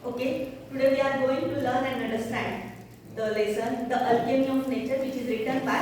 Okay, today we are going to learn and understand the lesson The Alchemy of Nature, which is written by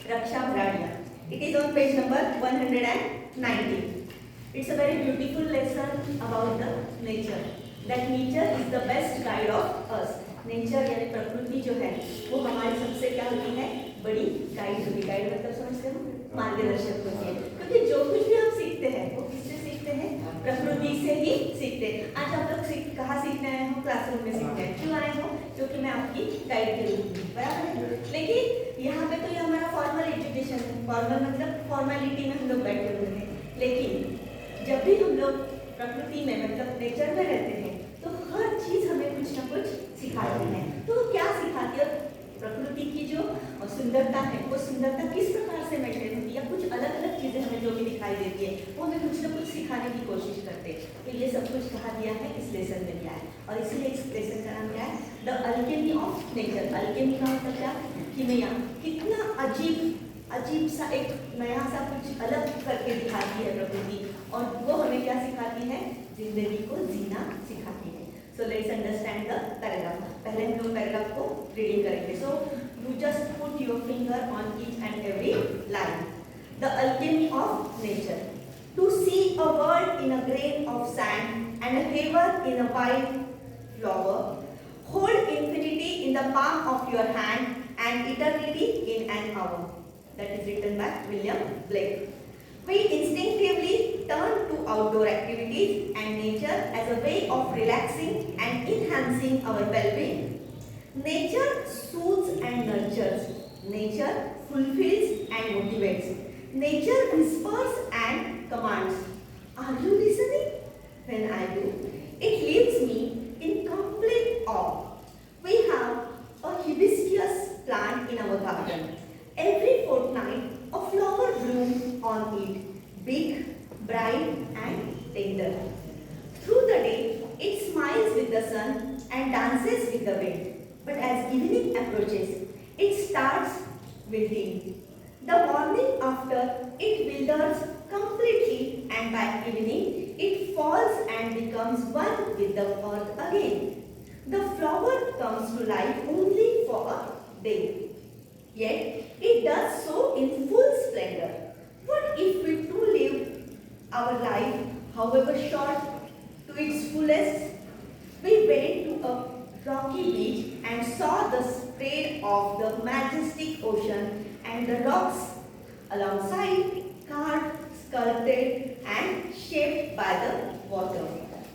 Raksha Bharadia. It is on page number 190. It's a very beautiful lesson about the nature. That nature is the best guide of us. Nature यानी प्रकृति जो है वो हमारी सबसे क्या होती है, बड़ी गाइड होती है. गाइड मतलब समझते हो, मार्गदर्शक होती है. क्योंकि जो कुछ भी हम सीखते हैं वो किससे सीखते हैं, प्रकृति से ही सीखते हैं. आज आप लोग कहाँ सीखने आए हो, क्लासरूम में सीखते हैं. क्यों आए हो, क्योंकि मैं आपकी गाइड के रूप में, बराबर है. लेकिन यहाँ पे तो ये हमारा फॉर्मल एजुकेशन है. फॉर्मल मतलब फॉर्मेलिटी में हम लोग बैठे हुए हैं. लेकिन जब भी हम लोग प्रकृति में मतलब नेचर में रहते हैं तो हर चीज हमें कुछ ना कुछ सिखाती है. तो क्या सिखाती है, प्रकृति की जो सुंदरता है वो सुंदरता किस प्रकार से मेंटेन होती है, या कुछ अलग अलग चीजें हमें जो भी दिखाई देती है वो हमें कुछ ना कुछ सिखाने की कोशिश करते हैं. तो ये सब कुछ कहा दिया है इस लेसन में दिया है, और इसीलिए इस लेसन का नाम क्या है, the alchemy of nature. Alchemy का मतलब क्या, कीमिया. कितना अजीब सा एक नया सा कुछ अलग करके दिखाती है प्रकृति, और वो हमें क्या सिखाती है, जिंदगी को जीना सिखाती है. So let's understand the paragraph. पहले हम लोग पैराग्राफ को रीडिंग करेंगे. So you just put your finger on each and every line. The alchemy of nature. To see a world in a grain of sand and a heaven in a wild flower. Hold infinity in the palm of your hand and eternity in an hour. That is written by William Blake. We instinctively turn to outdoor activities and nature as a way of relaxing and enhancing our well-being. Nature soothes and nurtures. Nature fulfills and motivates. Nature whispers and commands. Are you listening? When I do, it leaves me in complete awe. We have a hibiscus plant in our garden. Every fortnight, a flower blooms on it, big, bright and tender. Through the day, it smiles with the sun and dances with the wind. But as evening approaches, it starts wilting. The morning after, it withers completely, and by evening, it falls and becomes one with the earth again. The flower comes to life only for a day. Yet it does so in full splendor. What if we too live our life, however short, to its fullest? We went to a rocky beach and saw the spread of the majestic ocean and the rocks alongside, carved, sculpted and shaped by the water.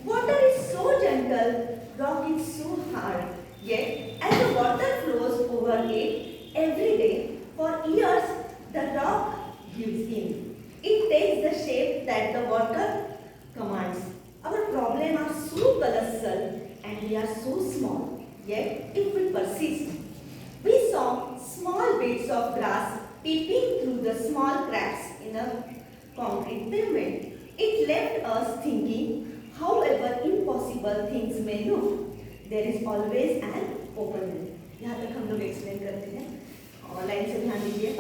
Water is so gentle, rock is so hard, yet as the water flows over it, every day, for years, the rock gives in. It takes the shape that the water commands. Our problems are so colossal and we are so small. Yet, if we persist, we saw small bits of grass peeping through the small cracks in a concrete pyramid. It left us thinking, however impossible things may look, there is always an opening. यहाँ तक हम लोग explain करते हैं, और line से ध्यान दीजिए.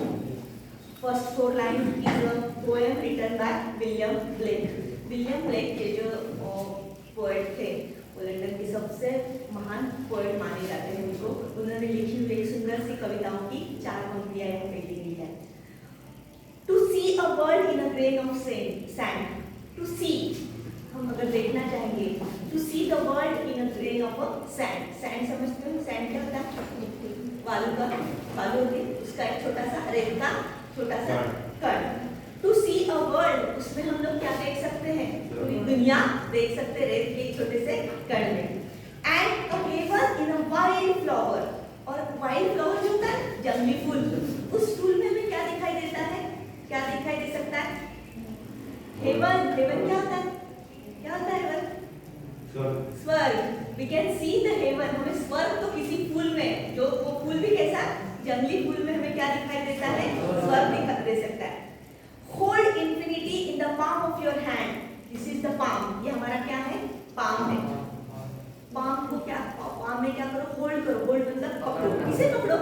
First 4 line is a poem written by William Blake. William Blake के जो पोएट थे वो लंदन के सबसे महान पोएट माने जाते हैं. उनको उन्होंने लिखी हुई एक सुंदर सी कविताओं की 4 पंक्तियां यहाँ पे दी गई है. To see a world in a grain of sand. To see, हम अगर देखना चाहेंगे, to see the world in a grain of a sand. Sand समझते हो, सैंड क्या होता है, बालू होती है, उसका एक छोटा सा रेत का छोटा सा कण. टू सी अ वर्ल्ड, उसमें हम लोग क्या देख सकते हैं, पूरी दुनिया देख सकते हैं रेत के एक छोटे से कण में. And a heaven in a wild flower. और वाइल्ड फ्लावर जो होता है जंगली फूल, उस फूल में हमें क्या दिखाई देता है, क्या दिखाई दे सकता है, हेवन. हेवन क्या होता है, क्या होता है हेवन, स्वर्ग. We can see the heaven. हमें स्वर्ग तो किसी फूल में, जो वो फूल भी कैसा, जंगली फूल में हमें क्या दिखाई देता है, स्वर्ग दिखाई दे सकता है. Hold infinity in the palm of your hand. This is the palm. ये हमारा क्या है, palm है. palm को क्या, palm में क्या करो, होल्ड करो. होल्ड मतलब पकड़ो, किसे पकड़ो,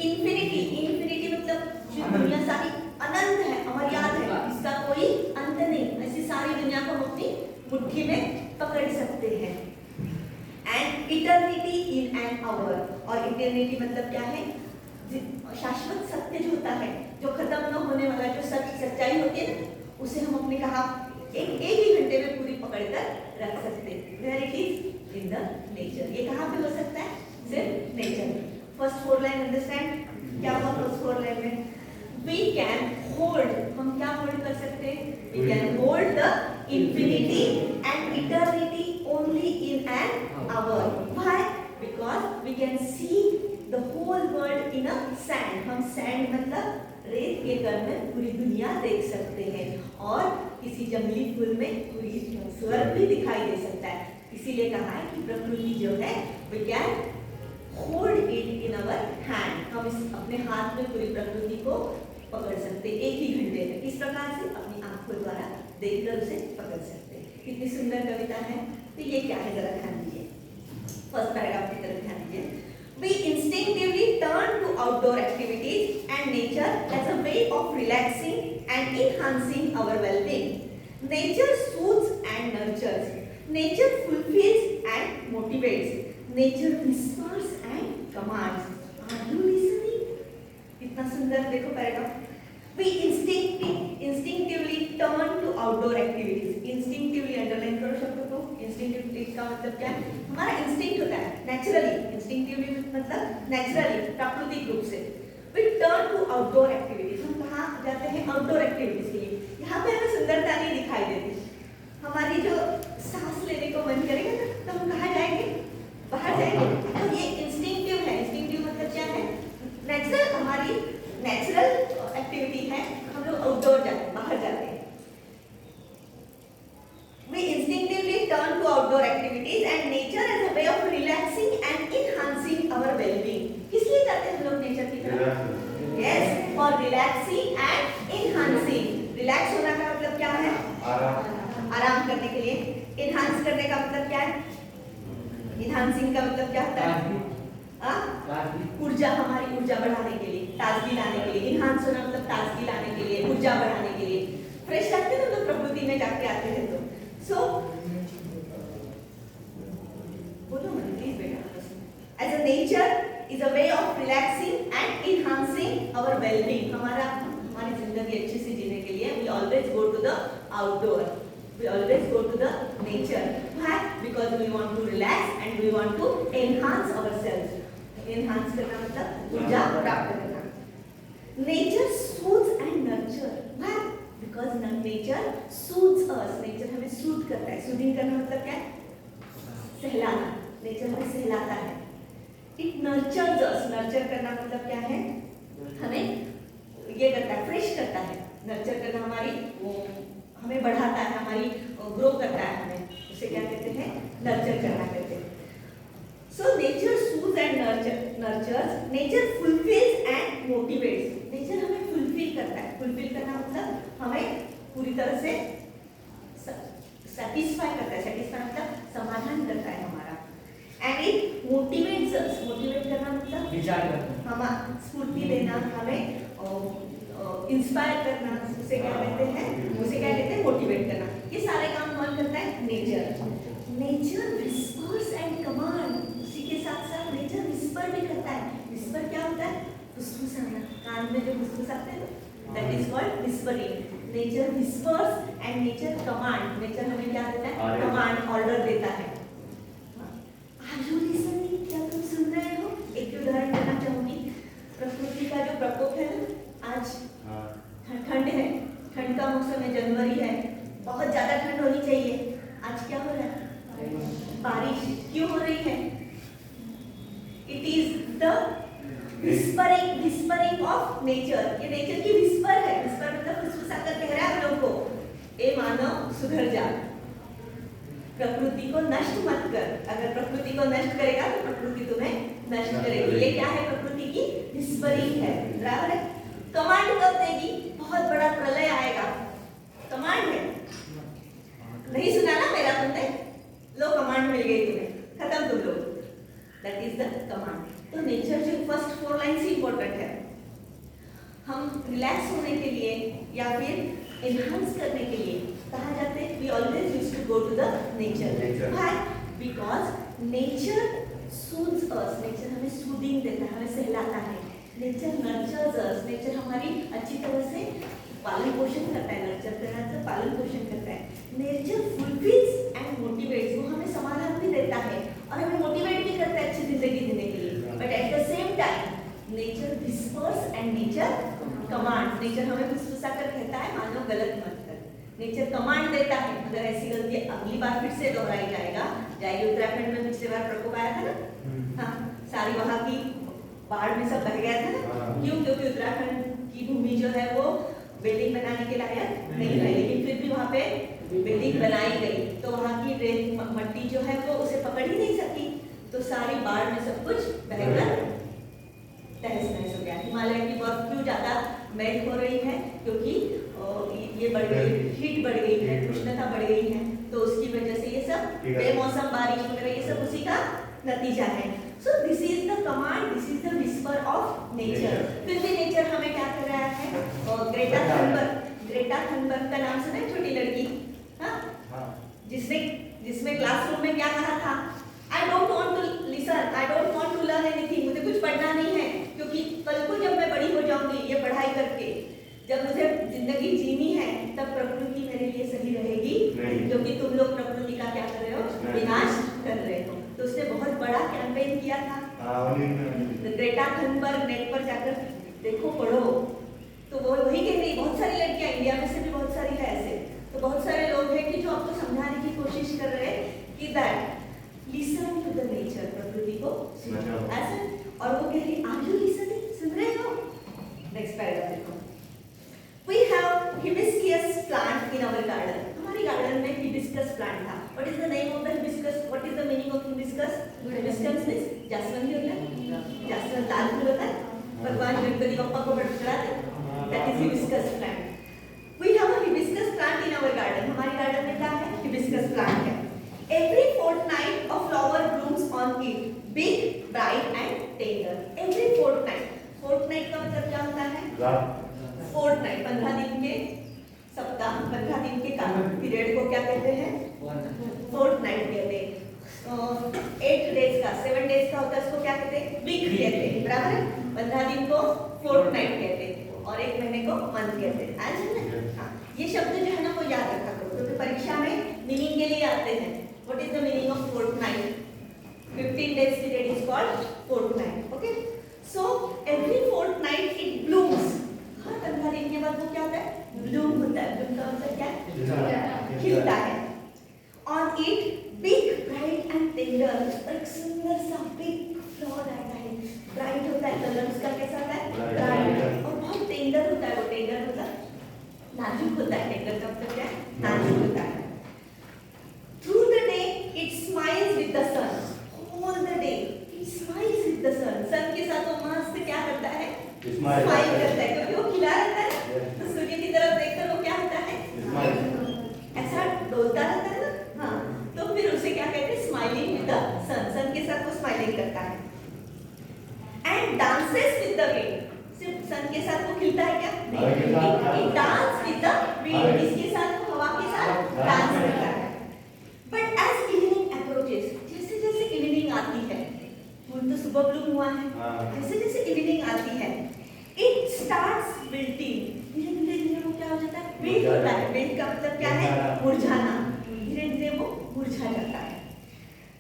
इंफिनिटी. इंफिनिटी मतलब जो दुनिया सारी अनंत है, अमर्याद है, इसका कोई अंत नहीं. ऐसी सारी दुनिया को हम अपनी मुट्ठी में पकड़ सकते हैं. And and eternity in an our. और इटर्निटी मतलब क्या है? शाश्वत सत्य जो होता है, जो खत्म न होने वाला, जो सच्चाई होती है ना, उसे हम अपने कहा एक ही घंटे में पूरी पकड़कर रख सकते हैं। Where it is in the nature. ये कहाँ पे हो सकता है? सिर्फ नेचर में। First 4 line understand? क्या हुआ फर्स्ट 4 लाइन में? वी कैन होल्ड, हम क्या होल्ड कर सकते हैं? We can hold the infinity and eternity only in an hour. Why? Because we can see the whole world in a sand. हम sand मतलब रेत के कण में पूरी दुनिया देख सकते हैं, और किसी जंगली फूल में पूरी स्वर्ग भी दिखाई दे सकता है। इसीलिए कहा है कि प्रकृति जो है we can hold it in our hand. हम इस अपने हाथ में पूरी प्रकृति को पकड़ सकते हैं एक ही घंटे में। किस प्रकार से? अपनी आंखों द्वारा देखकर उसे पकड़ सकते हैं। कितनी सुंदर कविता है। तो ये क्या है, जरा ध्यान दीजिए। फर्स्ट पैराग्राफ की तरफ ध्यान दीजिए। We instinctively turn to outdoor activities and nature as a way of relaxing and enhancing our well-being. Nature soothes and nurtures. Nature fulfills and motivates. Nature whispers and commands. Are you listening? कितना सुंदर देखो paragraph. We instinctively turn to outdoor activities. Instinctively underline करो शब्द को। Instinctively का मतलब क्या है? हमारा इंस्टिंक्ट होता है नेचुरली। इंस्टिंक्टिवली मतलब नेचुरली, प्राकृतिक रूप से। We turn to outdoor activities. हम कहाँ जाते हैं? आउटडोर एक्टिविटीज के लिए। यहाँ पे हमें सुंदरता नहीं दिखाई देती। हमारी जो सांस लेने को मन करेगा ना, तो हम कहाँ जाएंगे? बाहर जाएंगे। तो ये इंस्टिंक्टिव है। इंस्टिंक्टिव मतलब क्या है? नेचुरल, हमारी नेचुरल एक्टिविटी है। हम लोग आउटडोर जाते हैं, बाहर जाते हैं। We instinctively turn to outdoor activities and nature as a way of relaxing and enhancing our well-being. किस लिए जाते हैं हम लोग नेचर की तरफ? Yes, for relaxing and enhancing. Relax होना का मतलब क्या है? आराम करने के लिए। Enhance करने का मतलब क्या है? Enhancing का मतलब क्या होता है? ऊर्जा, हमारी ऊर्जा बढ़ाने के लिए, ताजगी लाने के लिए। Enhance होना मतलब ताजगी लाने के लिए, ऊर्जा बढ़ाने के लिए। फ्रेश लगते हैं ना तो प्रकृति में जाके आते हैं तो। So, बोलो मत प्लीज बेटा। As a nature is a way of relaxing and enhancing our well-being. हमारी जिंदगी अच्छे से जीने के लिए we always go to the outdoor. We always go to the nature. Why? Because we want to relax and we want to enhance ourselves. Enhance करना मतलब ऊर्जा प्राप्त करना। Nature soothes and nurture. Why? Because nature soothes us. Nature हमें soothe करता है। Soothing करना मतलब क्या है? सहलाना। Nature हमें सहलाता है। It nurtures us. Nurture करना मतलब क्या है? हमें ये करता है, fresh करता है। Nurture करना हमें बढ़ाता है, हमारी ग्रो करता है हमें। उसे क्या कहते हैं? नर्चर करना कहते हैं। So nature soothes and nurtures. Nature fulfills and motivates. Nature हमें fulfill करता है। Fulfill करना मतलब हमें पूरी तरह से satisfy करता है। Satisfy मतलब समाधान करता है हमारा। And it motivates us. Motivate करना मतलब विचार करना, हमें स्फूर्ति देना, हमें इंस्पायर करना। उसे क्या कहते हैं? उसे क्या कहते हैं? मोटिवेट करना। ये सारे काम कौन करता है? Nature. Nature whispers and command. उसी के साथ साथ नेचर whisper भी करता है। whisper क्या होता है? फुसफुसाना, कान में जो फुसफुसाते हैं ना, that is called whispering. Nature whispers and nature command. Nature हमें क्या देता है? command, ऑर्डर देता है। Are you listening? क्या तुम सुन रहे हो? एक उदाहरण देना चाहूंगी। प्रकृति का जो प्रकोप है ना, आज ठंड है, ठंड का मौसम है, जनवरी है, बहुत ज्यादा ठंड होनी चाहिए। आज क्या हो रहा है? बारिश। क्यों हो रही है? It is the whispering of nature. ये नेचर की whisper है। whisper मतलब फुसफुसाकर कह रहा है हम लोग को, ए मानव सुधर जा, प्रकृति को नष्ट मत कर। अगर प्रकृति को नष्ट करेगा तो प्रकृति तुम्हें नष्ट करेगी। ये क्या है? प्रकृति की whispering है। बराबर है। कमांड कब देगी? बहुत बड़ा प्रलय आएगा, कमांड है। नहीं सुना ना मेरा तुमने? लो कमांड मिल गई तुम्हें, खत्म तुम लोग। That is the command. तो नेचर जो फर्स्ट 4 लाइन से इंपॉर्टेंट है। हम रिलैक्स होने के लिए या फिर एनहांस करने के लिए कहाँ जाते हैं? We always used to go to the nature. Why? Because nature soothes us, nature हमें सूदिंग देता है, हमें सहलाता है. नेचर नर्चर्स अस, नेचर हमारी अच्छी तरह से पालन पोषण करता है, नर्चर करना तो पालन पोषण करता है. नेचर फुलफिल्स एंड मोटिवेट्स, वो हमें समाधान भी देता है और हमें मोटिवेट भी करता है अच्छी जिंदगी जीने के लिए. But at the same time nature whispers and nature commands. Nature हमें फुसफुसा कर कहता है मानो गलत मत कर. नेचर कमांड देता है, अगर ऐसी गलती अगली बार फिर से दोहराई जाएगी. उत्तराखंड में पिछली बार प्रकोप आया था ना, हाँ, सारी वहाँ की बाढ़ में सब बह गया था ना. क्यों? क्योंकि उत्तराखंड की भूमि जो है वो बिल्डिंग बनाने के लायक नहीं है, लेकिन फिर भी वहाँ पे बिल्डिंग बनाई गई. तो वहाँ की रेत मट्टी जो है वो उसे पकड़ ही नहीं सकी, तो सारी बाढ़ में सब कुछ बहकर तहस नहस हो गया. हिमालय की बर्फ क्यों ज्यादा मेल्ट हो रही है? क्योंकि ये बढ़ गई, हीट बढ़ गई है, उष्णता बढ़ गई है, तो उसकी वजह से ये सब बेमौसम बारिश वगैरह ये सब उसी का नतीजा है. So this is the command, this is the whisper of nature. फिर भी नेचर हमें क्या कर रहा है? ग्रेटा थनबर्ग का नाम सुना है? छोटी लड़की, हाँ, जिसने क्लासरूम में क्या कहा था? I don't want to listen, I don't want to learn anything. मुझे कुछ पढ़ना नहीं है, क्योंकि कल को जब मैं बड़ी हो जाऊंगी ये पढ़ाई करके, जब मुझे जिंदगी जीनी है, तब प्रकृति मेरे लिए सही रहेगी, क्योंकि तुम लोग प्रकृति का क्या कर रहे हो? विनाश कर रहे हो. तो उसने बहुत बड़ा कैंपेन किया था. ग्रेटा थनबर्ग, नेट पर जाकर देखो, पढ़ो, तो वो वही कह रही. बहुत सारी लड़कियां, इंडिया में से भी बहुत सारी है ऐसे, तो बहुत सारे लोग हैं कि जो आपको समझाने की कोशिश कर रहे हैं कि that listen to the nature, प्रकृति को ऐसे. और वो कह रही, आर यू लिसनिंग? सुन रहे हो? नेक्स्ट पैराग्राफ देखो. We have hibiscus plant in our garden. हमारे गार्डन में hibiscus plant था. What is the name of the hibiscus? What is the meaning of hibiscus? Hibiscus means जास्वंदी होता है, जास्वंद लाल फूल होता है, भगवान गणपति बप्पा को चढ़ाते हैं. That is hibiscus plant. We have a hibiscus plant in our garden. हमारे गार्डन में क्या है? hibiscus plant है. Every fortnight a flower blooms on it, big, bright and tender. Every fortnight. Fortnight का मतलब क्या होता है? फोर्टनाइट, 15 दिन के सप्ताह, 15 दिन के पीरियड को क्या कहते हैं? फोर्टनाइट कहते हैं. 8 डेज का, 7 डेज का होता है, उसको क्या कहते हैं? वीक कहते हैं. बराबर है? 15 दिन को फोर्टनाइट कहते हैं और 1 महीने को मंथ कहते हैं. हाँ, ये शब्द जो है ना वो याद रखा करो, क्योंकि परीक्षा में मीनिंग के लिए आते हैं. What is the meaning of fortnight? 15 days period is called fortnight. Okay, so every fortnight it blooms. 15 दिन के बाद वो क्या होता है? ब्लूम होता है. ब्लूम का मतलब क्या है? खिलता है. On it big, bright and tender. एक सुंदर सा बिग फ्लावर आता है. ब्राइट होता है, कलर उसका कैसा होता है? ब्राइट. और बहुत टेंडर होता है. वो टेंडर मतलब नाजुक होता है. टेंडर का मतलब क्या है? नाजुक होता है. Through the day it smiles with the sun. All the day it smiles with the sun. Sun के साथ वो मस्त क्या करता है? स्माइल करता है, क्योंकि वो खिला रहता है. तो सूर्य की तरफ देखकर वो क्या होता है? ऐसा डोलता रहता है ना. हाँ, तो फिर उसे क्या कहते हैं? Smiling with the sun. Sun के साथ वो स्माइलिंग करता है. And dances with the wind. सिर्फ सन के साथ वो खिलता है क्या? नहीं, डांस विद द विंड. इसके साथ वो हवा के साथ डांस करता है. बट एज इवनिंग अप्रोचेस, जैसे जैसे इवनिंग आती है, फूल तो सुबह ब्लूम हुआ है, जैसे जैसे इवनिंग आती है, इट स्टार्ट्स विल्टिंग. धीरे धीरे धीरे वो क्या हो जाता है? विल्ट होता है. विल्ट का मतलब क्या है? मुरझाना. धीरे धीरे वो मुरझा जाता है.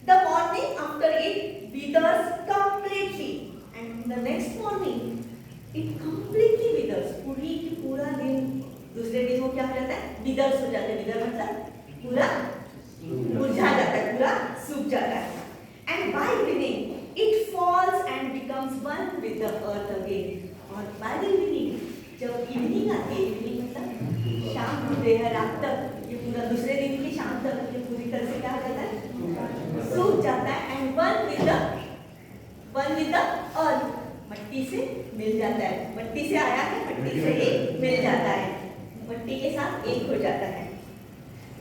The morning after it withers completely and the next morning it completely withers. पूरी की पूरा दिन, दूसरे दिन वो क्या हो जाता है? विदर्स हो जाता है. विदर मतलब पूरा मुरझा जाता है, पूरा सूख जाता है. And by evening it falls and becomes one with the earth again. और बाय द इवनिंग, जब इवनिंग आती है, इवनिंग मतलब शाम होते है, रात तक, ये पूरा दूसरे दिन की शाम तक ये पूरी तरह से क्या हो जाता है? सूख जाता है. And one with the earth, मट्टी से मिल जाता है. मट्टी से आया है, मट्टी से ही मिल जाता है, मट्टी के साथ एक हो जाता है.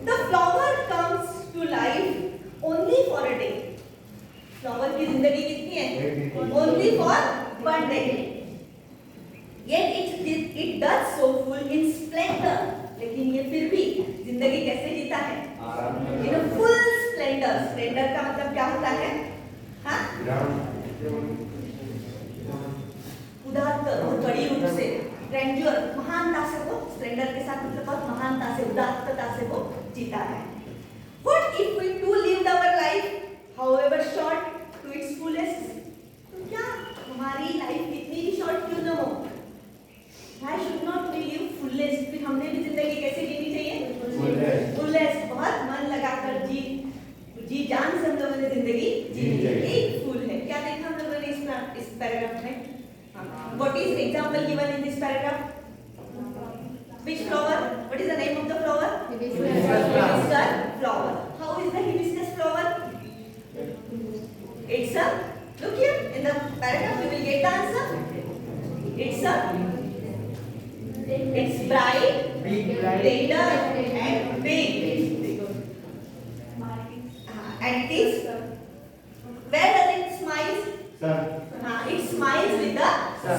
The flower comes to life only for a day. Flower की जिंदगी कितनी है? Only for 1 day. Yet it does so full in splendor. लेकिन ये फिर भी जिंदगी कैसे जीता है? In a full Splendor, Splendor का मतलब क्या होता है? हाँ, उदात्त, बहुत बड़ी रूप से, ग्रैंड्योर, महानता से वो, स्प्लेंडर के साथ मतलब बहुत महानता से, उदात्तता से वो जीता है। What if we too lived our life, however short, to its fullest? तो क्या हमारी लाइफ कितनी भी शॉर्ट क्यों न हो, Why should not we live fullest? फिर हमने भी जिंदगी कैसे जीनी चाहिए? Fullest, बहुत मन लगाकर जी जान से हम लोगों ने जिंदगी जीनी चाहिए। एक फूल है, क्या देखा हम लोगों ने इस पैराग्राफ में? What is example given in this paragraph? Which flower? What is the name of the flower? Hibiscus flower. How is the hibiscus flower? It's a, look here in the paragraph you will get the answer. It's bright, tender and big. And it is, where does it smile? Sun. It smiles with the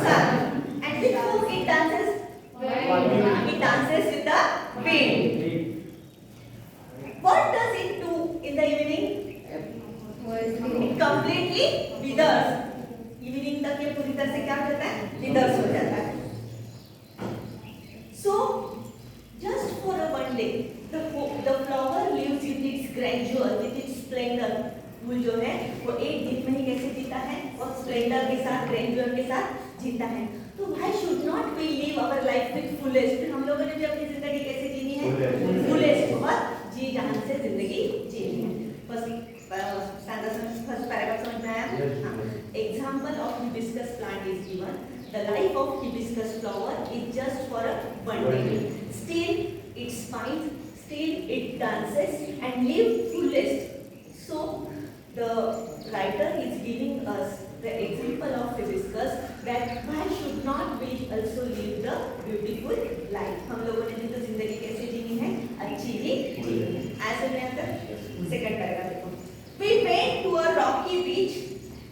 sun. And with whom it dances? It dances with the wind. What does it do in the evening? It completely withers. Evening तक ये पूरी तरह से क्या हो जाता है? Withers हो जाता है. So, just for a one day, the flower lives with its grandeur, with its splendor. फूल जो है वो एक दिन में ही कैसे जीता है? और स्प्लेंडर के साथ, ग्रैंड्योर के साथ जीता है. तो why should not we live our life with fullest? फिर हम लोगों ने भी अपनी जिंदगी कैसे जीनी है? Fullest, बहुत जी जान से जिंदगी जीनी है. फर्स्ट पैराग्राफ समझ में आया? Example of hibiscus plant is given. The life of hibiscus flower is just for a one day. Still it smiles, still it dances and lives fullest. So the writer is giving us the example of hibiscus that why should not we also live the beautiful life? हम लोगों ने भी तो जिंदगी कैसे जीनी है? अच्छी ही जीनी है. ऐसे में आता सेकंड पैराग्राफ देखो. We went to a rocky beach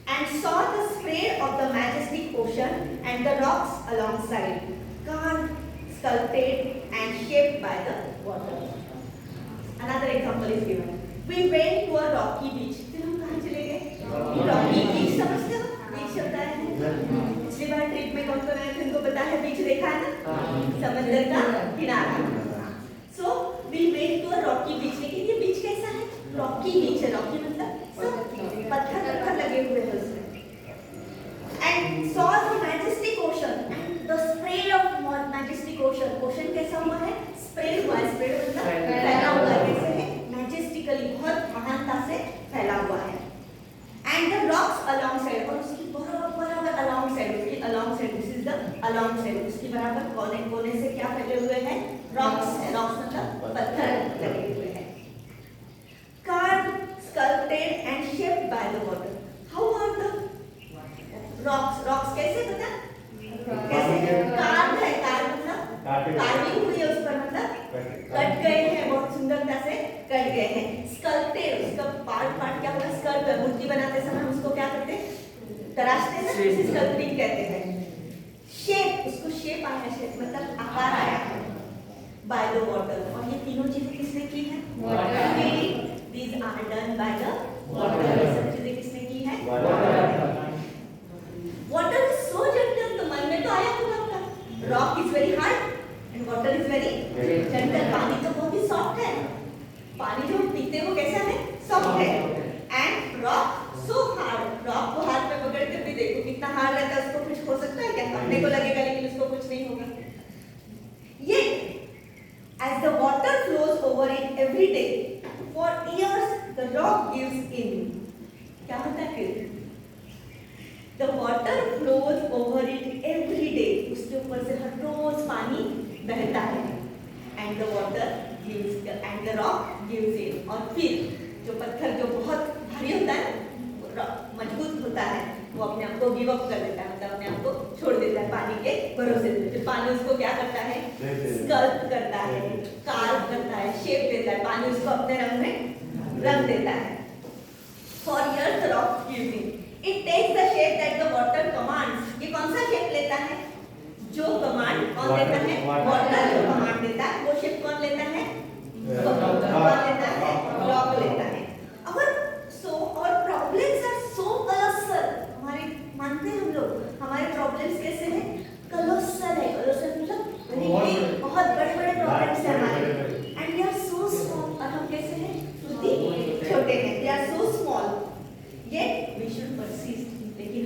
and saw the spread of the majestic ocean and the rocks alongside, carved, sculpted and shaped by the water. Another example is given. We went to a rocky beach. फिर हम कहाँ चले गए? Rocky beach समझते हो? बीच होता है. पिछली बार ट्रिप में कौन आए थे? उनको पता है बीच देखा है ना? समंदर का किनारा. So we went to a rocky beach. लेकिन ये बीच कैसा है? Rocky beach है. Rocky मतलब सब पत्थर लगे हुए हैं उसमें. And saw the majestic ocean and the spread of majestic ocean. Ocean कैसा हुआ है? Spread हुआ है. Spread मतलब फैला हुआ है. कैसे है? Majestically, बहुत महानता से फैला हुआ है. And the rocks alongside, और उसकी बराबर alongside, उसकी alongside, this is the alongside, उसकी बराबर कोने कोने से क्या फैले हुए हैं? Rocks है. Rocks मतलब पत्थर लगे हुए हैं. Carved, sculpted and shaped by the water. How are the rocks? Rocks कैसे पता? कैसे? Carved है. Carved मतलब carving हुई है उस पर, मतलब कट गए हैं, बहुत सुंदरता से कट गए हैं. Sculpted, उसका पार्ट क्या होगा? स्कल्प है. मूर्ति बनाते समय हम उसको क्या करते हैं? तराशते हैं ना, इसे स्कल्पटिंग कहते हैं. Shape, उसको शेप आया है. शेप मतलब आकार आया है. By the water. और ये तीनों चीजें किसने की है? Water. These are done by the water. ये सब चीजें किसने की है? Water is so gentle. तो मन में तो आया होगा आपका. Rock is very hard and water is very gentle. पानी तो बहुत ही सॉफ्ट है. पानी जो पीते हैं वो कैसा है? सॉफ्ट है. And rock so hard. Rock को हाथ में पकड़ के भी देखो कितना हार्ड रहता है. उसको कुछ हो सकता है क्या? अपने को लगेगा लेकिन उसको कुछ नहीं होगा. ये as the water flows over it every day, for years the rock gives in. क्या होता है फिर? The water flows over it every day. उसके ऊपर से हर रोज पानी बहता है. And the water gives and the rock gives in. और फिर जो पत्थर जो बहुत भारी होता है, मजबूत होता है, वो अपने आप को गिव अप कर देता है, मतलब अपने आप को छोड़ देता है पानी के भरोसे पे. फिर पानी उसको क्या करता है? स्कल्प करता है, कार्व करता है, शेप देता है. पानी उसको अपने रंग में रंग देता है. For years the rock gives in. It takes the shape that the water commands. ये कौन सा शेप लेता है? जो कमांड कौन देता है? वाटर जो कमांड देता है वो शेप कौन लेता है? कौन लेता है? रॉक लेता है. A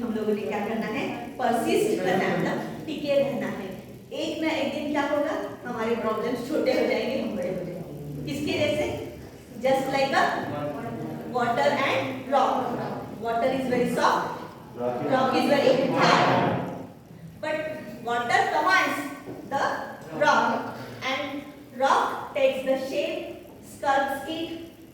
हम लोगों ने क्या करना है, परसिस्ट करना है, मतलब टिके रहना है। एक ना एक दिन क्या होगा, हमारे प्रॉब्लम्स छोटे हो जाएंगे, हम बड़े हो जाएंगे। किसके जैसे? Just like a water and rock. Water is very soft, rock is very hard, but water commands the rock and rock takes the shape, sculpts it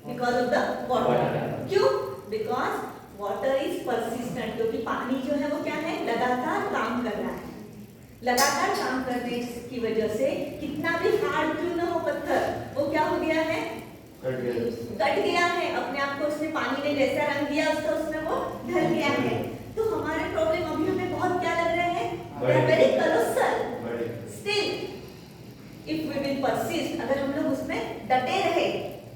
because of the water. क्यों? Because water is persistent, क्योंकि पानी जो है वो क्या है, लगातार काम कर रहा है। लगातार काम करने की वजह से कितना भी हार्ड क्यों ना हो पत्थर, वो क्या हो गया है, कट गया है। अपने आप को उसने, पानी ने जैसा रंग दिया उसका, उसमें वो ढल गया है। तो हमारे प्रॉब्लम अभी हमें बहुत क्या लग रहे हैं, very colossal. Still if we will persist, अगर हम लोग उसमें डटे रहे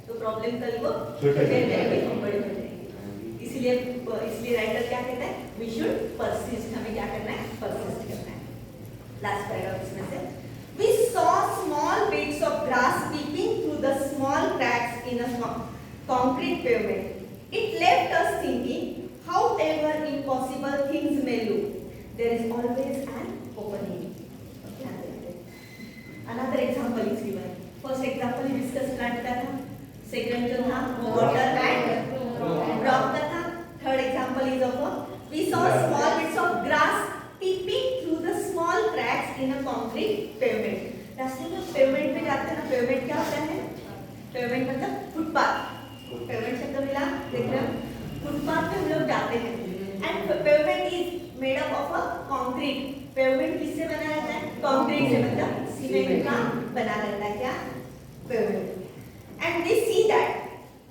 तो प्रॉब्लम कल वो छोटे हो जाएंगे, हम बड़े हो जाएंगे। इसलिए राइटर क्या कहता है, वी शुड परसिस्ट। हमें क्या करना है, परसिस्ट करना है। लास्ट पैराग्राफ इसमें से, we saw small bits of grass peeping through the small cracks in a concrete pavement. It left us thinking, however impossible things may look, there is always an opening. Another example is given. First example he discussed plant का था, second जो था water and rock का था, third example is of we saw small bits of grass peeping through the small cracks in a concrete pavement. रास्ते में pavement पे जाते हैं ना, pavement क्या होता है, pavement मतलब फुटपाथ। pavement शब्द मिला, देख रहे हो, फुटपाथ पे हम लोग जाते हैं and pavement is made up of a concrete. pavement किससे बना रहता है, concrete से, मतलब सीमेंट का बना रहता है क्या, pavement. And we see that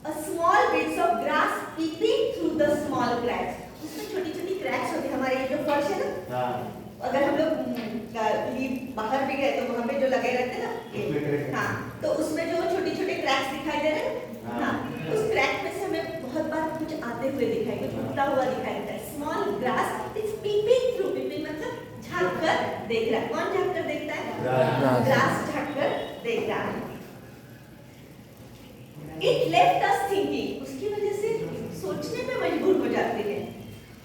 a small bits of grass peeping through the small cracks. उसमें छोटी-छोटी cracks होती है, हमारे जो फर्श है ना, अगर हम लोग बाहर भी गए तो वहाँ पे जो लगे रहते हैं ना, हाँ, तो उसमें जो छोटे-छोटे cracks दिखाई दे रहे हैं, हाँ, उस crack में से हमें बहुत बार कुछ आते हुए दिखाई, कुछ उठता हुआ दिखाई देता है। Small grass is peeping through, peeping मतलब झाँक कर देख रहा है। कौन झाँक कर देखता है, ग्रास झाँक कर देख रहा है। It left us thinking, उसकी वजह से सोचने पे मजबूर हो जाते हैं।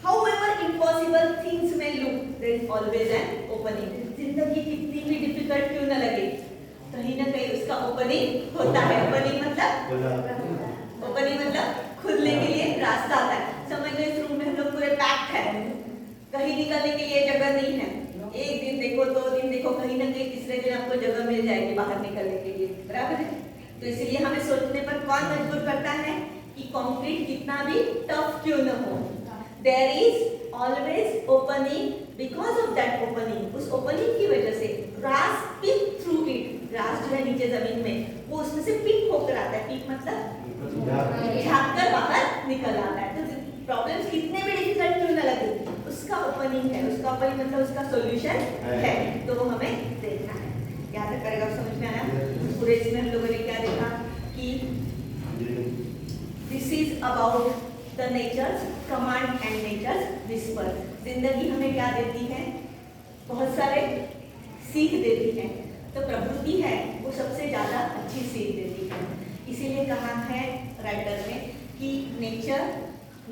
However impossible things may look, there is always an opening. जिंदगी कितनी भी डिफिकल्ट क्यों न लगे, कहीं ना कहीं उसका ओपनिंग होता है। ओपनिंग मतलब खुलने के लिए रास्ता आता है। समझ लो इस रूम में हम लोग पूरे पैक्ड हैं, कहीं निकलने के लिए जगह नहीं है। एक दिन देखो, 2 दिन देखो, कहीं ना कहीं तीसरे दिन आपको जगह मिल जाएगी बाहर निकलने के लिए, बराबर है। तो इसलिए हमें सोचने पर कौन मजबूर करता है कि कंक्रीट कितना भी टफ क्यों न हो, there is always opening. Because of that opening, उस ओपनिंग की वजह से grass pick through it, grass जो है नीचे जमीन में, वो उसमें से पिक होकर आता है। पिक मतलब झाँक कर बाहर निकल आता है। तो प्रॉब्लम्स कितने भी डिफिकल्ट क्यों न लगे, उसका ओपनिंग है, उसका ओपनिंग मतलब उसका सॉल्यूशन है, तो वो हमें देखना है। यहाँ तक पैराग्राफ समझ में आया? पूरे इसमें हम लोगों ने क्या देखा कि this is about the nature's command and nature's whisper. जिंदगी हमें क्या देती है, बहुत सारे सीख देती है। तो प्रकृति है वो सबसे ज्यादा अच्छी सीख देती है। इसीलिए कहा है राइटर ने कि नेचर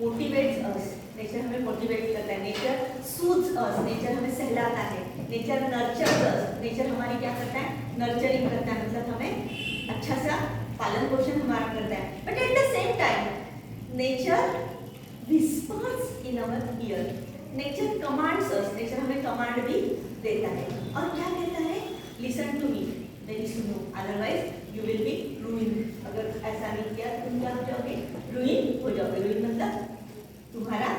मोटिवेट्स अस, नेचर हमें मोटिवेट करता है, नेचर सूथ्स अस, नेचर हमें सहलाता है, नेचर नर्चर्स अस, नेचर हमारी क्या करता है, नर्चरिंग करता है, मतलब हमें अच्छा सा पालन पोषण हमारा करता है। But at the same time nature whispers in our ear, nature commands us, nature हमें कमांड भी देता है। और क्या कहता है, लिसन टू मी, मेरी सुनो, otherwise you will be ruined. अगर ऐसा नहीं किया तो तुम क्या हो जाओगे, रूइन हो जाओगे। रूइन मतलब तुम्हारा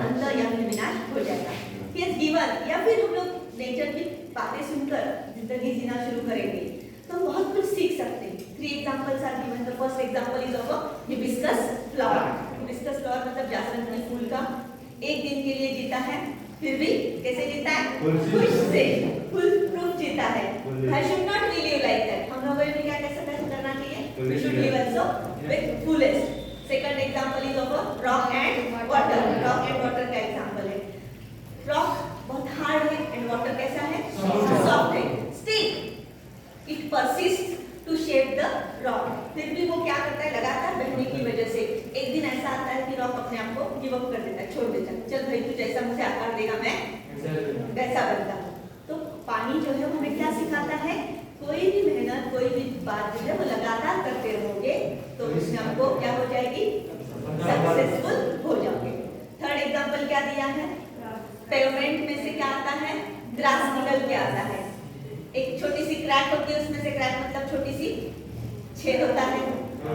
अंत या फिर विनाश हो जाएगा। He has given, या फिर हम लोग नेचर की बातें सुनकर जिंदगी जीना शुरू करेंगे तो हम बहुत कुछ सीख सकते हैं। 3 examples are given. The first example is of a hibiscus flower. Hibiscus flower मतलब जासवंती फूल का एक दिन के लिए जीता है, फिर भी कैसे जीता है, खुश से, फुल प्रूफ जीता है। I should not live like that. हम लोगों ने क्या कैसे करना चाहिए, we should live also with fullest. Second example is of a rock and water. Rock and water का example है। Rock बहुत हार्ड है and water कैसा है, सॉफ्ट है। Still it persists to shape the rock. फिर भी वो क्या करता है, लगातार बहने की वजह से एक दिन ऐसा आता है कि फ्रॉक अपने आप को गिव अप कर देता है, छोड़ देता है, चल भाई तू जैसा मुझे आकार देगा मैं वैसा बनता हूँ। तो पानी जो है हमें क्या सिखाता है, कोई भी मेहनत कोई भी बात जो है वो लगातार करते रहोगे तो उसमें आपको क्या हो जाएगी, सक्सेसफुल हो जाओगे। थर्ड एग्जांपल क्या दिया है, पेवमेंट में से क्या आता है, ग्रास निकल के आता है। एक छोटी सी क्रैक होती है, उसमें से क्रैक मतलब छोटी सी छेद होता है,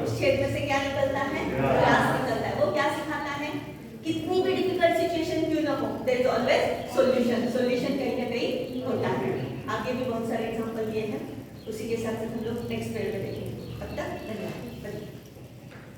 उस छेद में से क्या निकलता है, ग्रास निकलता है। वो क्या सिखाता है, कितनी भी डिफिकल्ट सिचुएशन क्यों ना हो, there is always solution, solution कहीं ना कहीं होता है। आगे भी बहुत सारे एग्जांपल दिए हैं, उसी के साथ हम लोग नेक्स्ट पीरियड में देखेंगे। तब तक धन्यवाद।